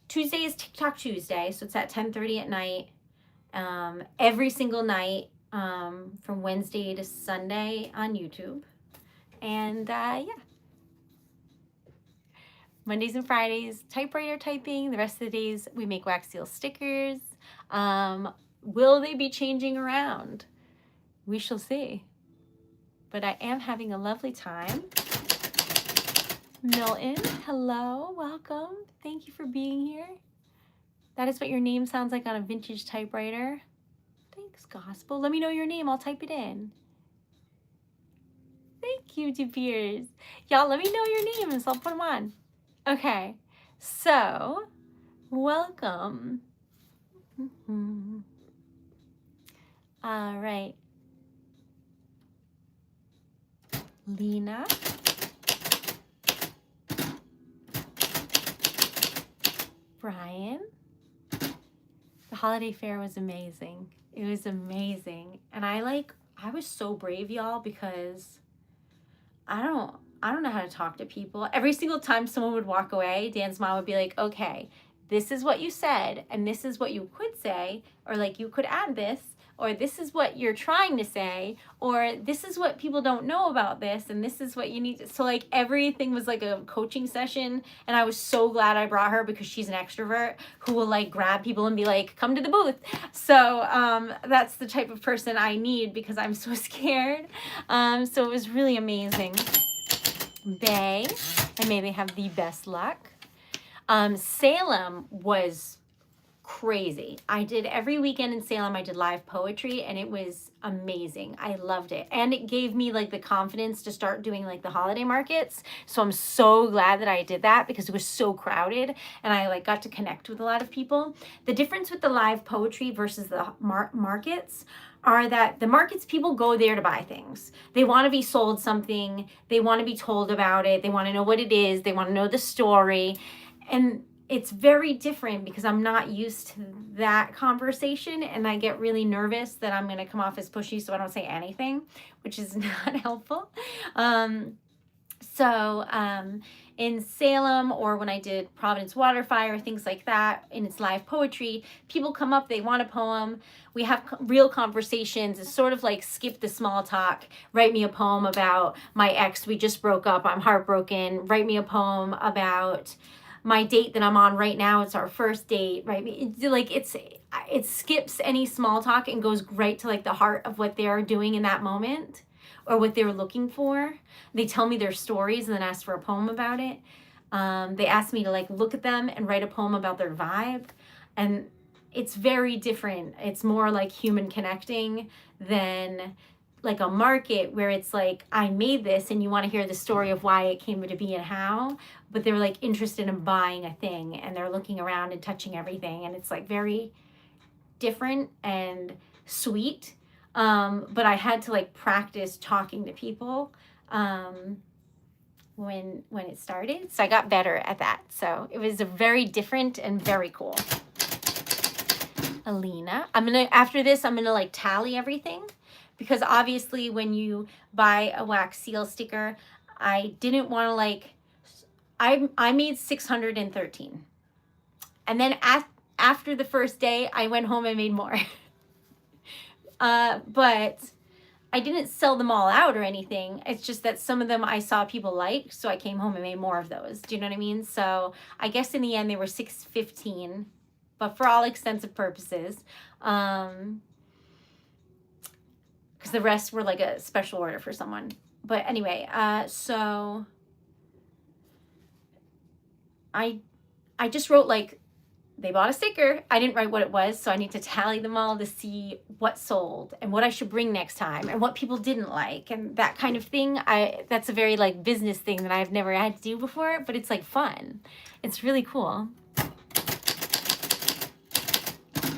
Tuesday is TikTok Tuesday, so it's at 10:30 at night. Every single night from Wednesday to Sunday on YouTube. And yeah. Mondays and Fridays, typewriter typing. The rest of the days, we make wax seal stickers. Will they be changing around? We shall see. But I am having a lovely time. Milton, hello, welcome. Thank you for being here. That is what your name sounds like on a vintage typewriter. Thanks, Gospel. Let me know your name. I'll type it in. Thank you, De Beers. Y'all, let me know your names. I'll put them on. Okay, so welcome. All right. Lena. Brian. The holiday fair was amazing. It was amazing. And I was so brave, y'all, because I don't know how to talk to people. Every single time someone would walk away, Dan's mom would be like, okay, this is what you said, and this is what you could say, or like you could add this, or this is what you're trying to say, or this is what people don't know about this, and this is what you need to. So like everything was like a coaching session, and I was so glad I brought her because she's an extrovert who will like grab people and be like, come to the booth. So that's the type of person I need because I'm so scared. So it was really amazing. Bay, and may they have the best luck. Salem was crazy. I did every weekend in Salem, I did live poetry, and it was amazing. I loved it. And it gave me like the confidence to start doing like the holiday markets. So I'm so glad that I did that because it was so crowded and I like got to connect with a lot of people. The difference with the live poetry versus the markets are that the markets, people go there to buy things. They want to be sold something. They want to be told about it. They want to know what it is. They want to know the story. And it's very different because I'm not used to that conversation, and I get really nervous that I'm going to come off as pushy, so I don't say anything, which is not helpful. in Salem, or when I did Providence Water Fire, things like that, and it's live poetry, people come up, they want a poem. We have real conversations. It's sort of like skip the small talk. Write me a poem about my ex. We just broke up. I'm heartbroken. Write me a poem about my date that I'm on right now. It's our first date, right? It skips any small talk and goes right to like the heart of what they're doing in that moment or what they were looking for. They tell me their stories and then ask for a poem about it. They ask me to like look at them and write a poem about their vibe. And it's very different. It's more like human connecting than like a market where it's like, I made this and you want to hear the story of why it came to be and how, but they're like interested in buying a thing and they're looking around and touching everything. And it's like very different and sweet. But I had to like practice talking to people when it started. So I got better at that. So it was a very different and very cool. Alina. After this, I'm gonna like tally everything, because obviously when you buy a wax seal sticker, I didn't want to like, I made 613. And then after the first day, I went home and made more. But I didn't sell them all out or anything. It's just that some of them I saw people like, so I came home and made more of those. Do you know what I mean? So I guess in the end they were 615, but for all extensive purposes, because the rest were like a special order for someone. But anyway, so I just wrote like, they bought a sticker. I didn't write what it was, so I need to tally them all to see what sold and what I should bring next time and what people didn't like and that kind of thing. That's a very like business thing that I've never had to do before, but it's like fun. It's really cool.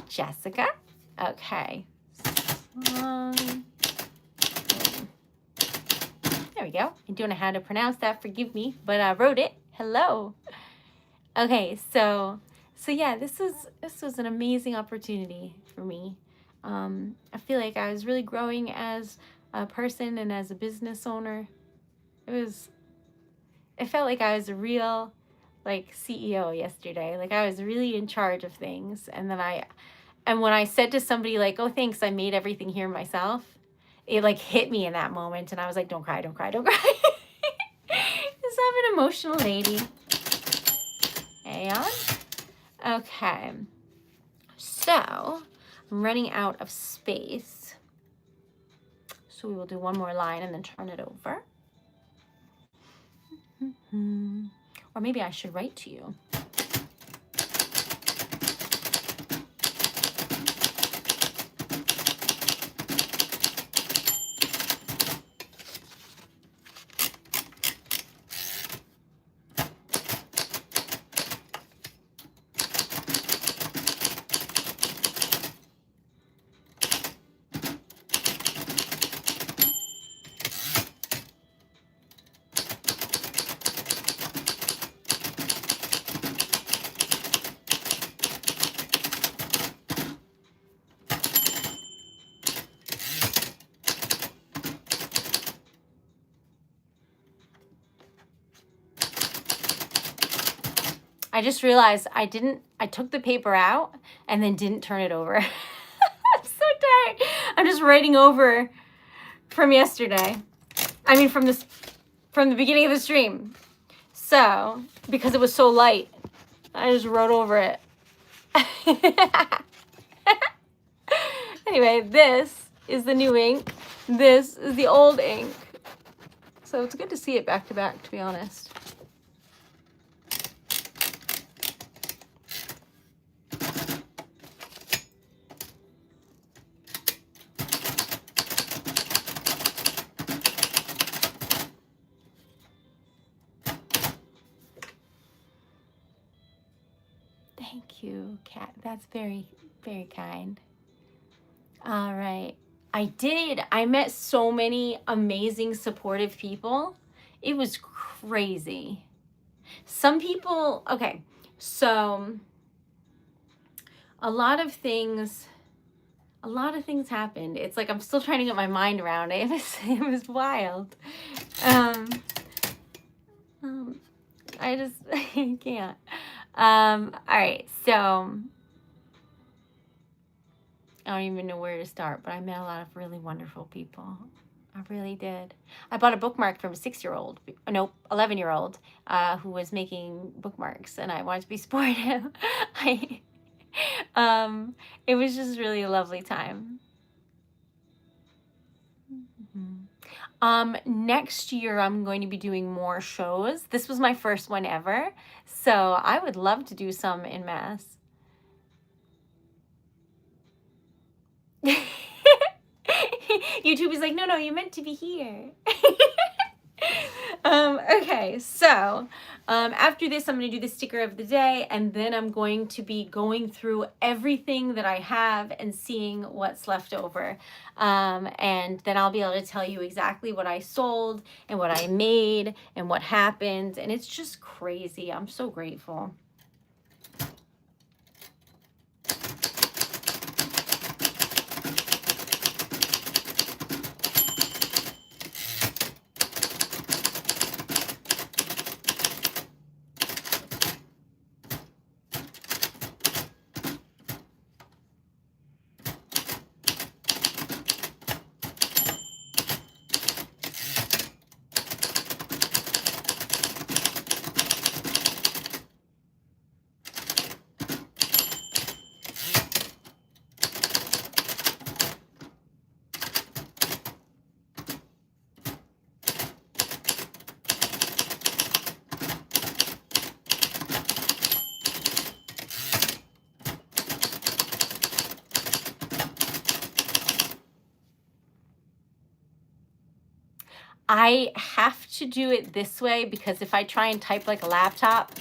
Jessica. Okay. There we go. I don't know how to pronounce that, forgive me, but I wrote it. Hello. Okay, so yeah, this was an amazing opportunity for me. I feel like I was really growing as a person and as a business owner. It felt like I was a real like CEO yesterday. Like I was really in charge of things. And when I said to somebody like, oh, thanks, I made everything here myself, it like hit me in that moment. And I was like, don't cry, don't cry, don't cry. Because I'm an emotional lady. Aeon. Okay. So I'm running out of space. So we will do one more line and then turn it over. Or maybe I should write to you. I just realized I took the paper out and then didn't turn it over. I'm so tired. I'm just writing over from yesterday. I mean, from the beginning of the stream. So, because it was so light, I just wrote over it. Anyway, this is the new ink. This is the old ink. So it's good to see it back to back, to be honest. Thank you, Kat. That's very, very kind. All right. I met so many amazing, supportive people. It was crazy. Some people, okay, so a lot of things happened. It's like I'm still trying to get my mind around it. It was wild. I can't. All right, so I don't even know where to start, but I met a lot of really wonderful people. I really did. I bought a bookmark from a 6-year-old, no, 11-year-old, who was making bookmarks, and I wanted to be supportive. I, it was just really a lovely time. Next year I'm going to be doing more shows. This was my first one ever, so I would love to do some in Mass. YouTube is like, no, you meant to be here. Okay, so after this, I'm going to do the sticker of the day, and then I'm going to be going through everything that I have and seeing what's left over. And then I'll be able to tell you exactly what I sold and what I made and what happened. And it's just crazy. I'm so grateful. I have to do it this way because if I try and type like a laptop,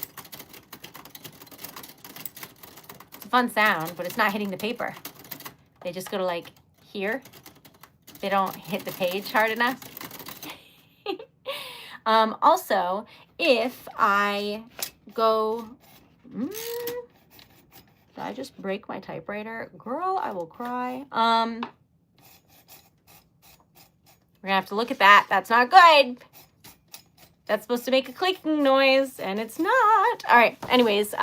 it's a fun sound, but it's not hitting the paper. They just go to like here. They don't hit the page hard enough. Also, if I go, did I just break my typewriter? Girl, I will cry. We're gonna have to look at that. That's not good. That's supposed to make a clicking noise, and it's not. All right, anyways,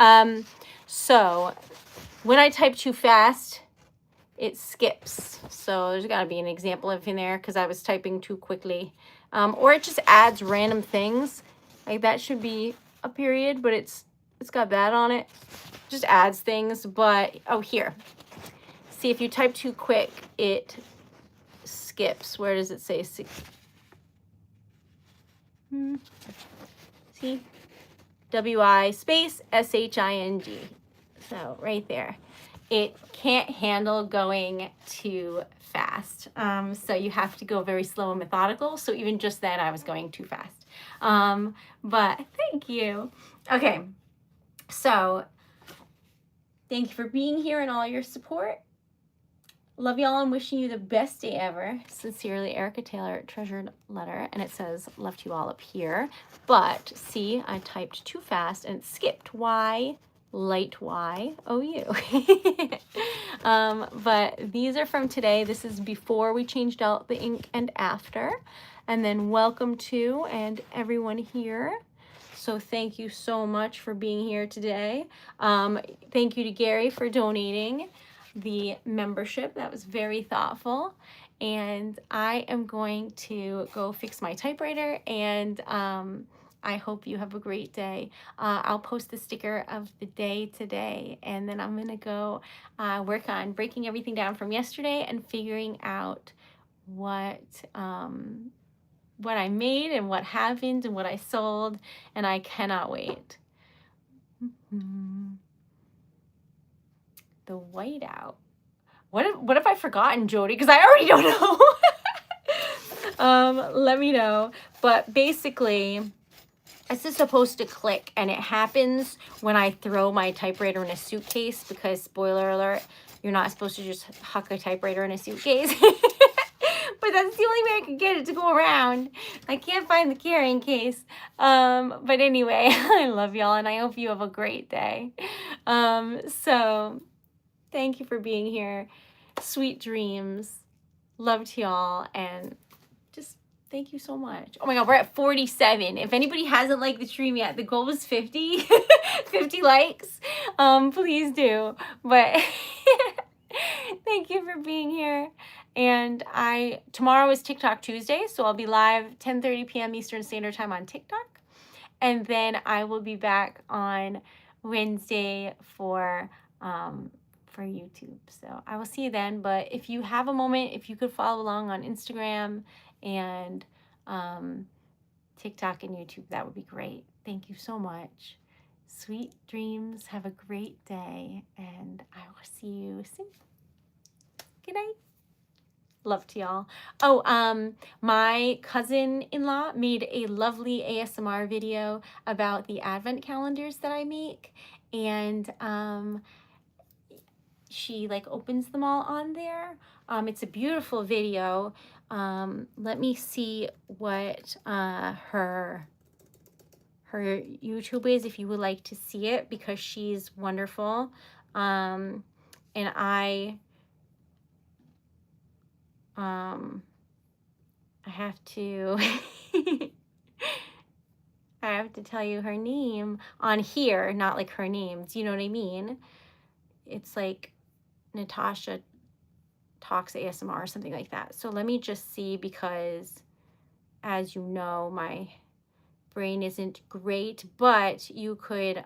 so when I type too fast, it skips. So there's gotta be an example of in there because I was typing too quickly. Or it just adds random things. Like that should be a period, but it's got that on it. Just adds things, but, oh, here. See, if you type too quick, it skips. Where does it say? See? W-I space S-H-I-N-G. So right there. It can't handle going too fast. So you have to go very slow and methodical. So even just then I was going too fast. But thank you. Okay. So thank you for being here and all your support. Love y'all and wishing you the best day ever. Sincerely, Erica Taylor at Treasured Letter. And it says, love to you all up here. But see, I typed too fast and it skipped. Why? Light Y-O-U. But these are from today. This is before we changed out the ink and after. And then welcome to and everyone here. So thank you so much for being here today. Thank you to Gary for donating the membership. That was very thoughtful. And I am going to go fix my typewriter, and I hope you have a great day. I'll post the sticker of the day today, and then I'm gonna go work on breaking everything down from yesterday and figuring out what I made and what happened and what I sold, and I cannot wait. The whiteout. What if I've forgotten, Jody? Because I already don't know. Let me know. But basically, this is supposed to click, and it happens when I throw my typewriter in a suitcase, because spoiler alert, you're not supposed to just huck a typewriter in a suitcase. But that's the only way I could get it to go around. I can't find the carrying case. But anyway, I love y'all, and I hope you have a great day. So thank you for being here. Sweet dreams. Love to y'all, and just Thank you so much. Oh my God, we're at 47. If anybody hasn't liked the stream yet, the goal was 50, 50 likes. Please do. But thank you for being here. And tomorrow is TikTok Tuesday, so I'll be live 10:30 p.m. Eastern Standard Time on TikTok. And then I will be back on Wednesday for YouTube. So I will see you then. But if you have a moment, if you could follow along on Instagram and TikTok and YouTube, that would be great. Thank you so much. Sweet dreams. Have a great day, and I will see you soon. Good night. Love to y'all. Oh, my cousin-in-law made a lovely ASMR video about the advent calendars that I make, and she like opens them all on there. It's a beautiful video. Let me see what her YouTube is if you would like to see it, because she's wonderful. And I have to I have to tell you her name on here, not like her name. Do you know what I mean? It's like Natasha Talks ASMR or something like that. So let me just see, because as you know, my brain isn't great, but you could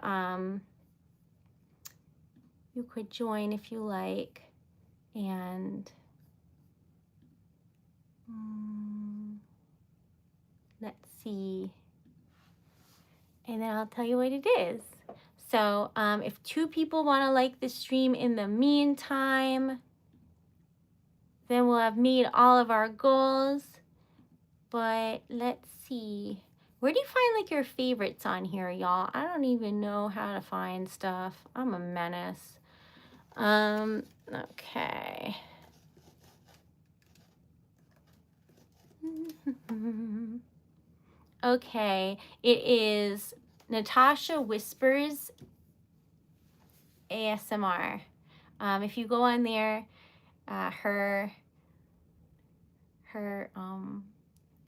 join if you like, and let's see, and then I'll tell you what it is. So if 2 people want to like the stream in the meantime, then we'll have made all of our goals. But let's see. Where do you find like your favorites on here, y'all? I don't even know how to find stuff. I'm a menace. Okay. Okay, it is Natasha Whispers ASMR. If you go on there, her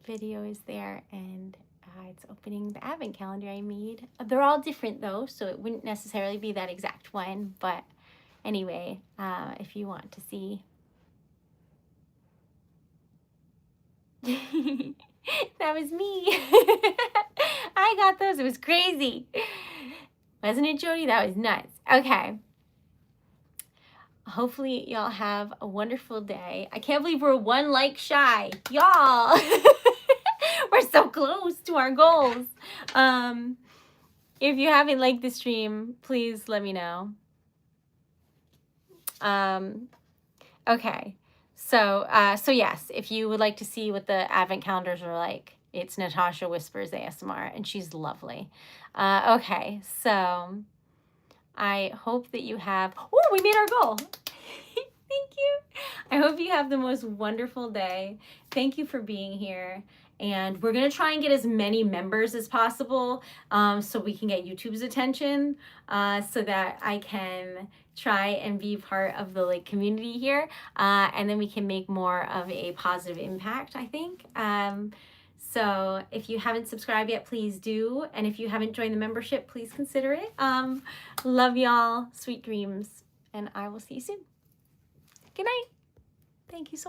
video is there, and it's opening the advent calendar I made. They're all different though, so it wouldn't necessarily be that exact one, but anyway, if you want to see. That was me. I got those. It was crazy. Wasn't it, Jody? That was nuts. Okay. Hopefully y'all have a wonderful day. I can't believe we're 1 like shy. Y'all. We're so close to our goals. If you haven't liked the stream, please let me know. Okay. So yes, if you would like to see what the advent calendars are like, it's Natasha Whispers ASMR, and she's lovely. Okay, so I hope that you have, oh, we made our goal. Thank you. I hope you have the most wonderful day. Thank you for being here. And we're going to try and get as many members as possible, so we can get YouTube's attention, so that I can try and be part of the like community here, and then we can make more of a positive impact, I think. So if you haven't subscribed yet, please do. And if you haven't joined the membership, please consider it. Love y'all. Sweet dreams. And I will see you soon. Good night. Thank you so much.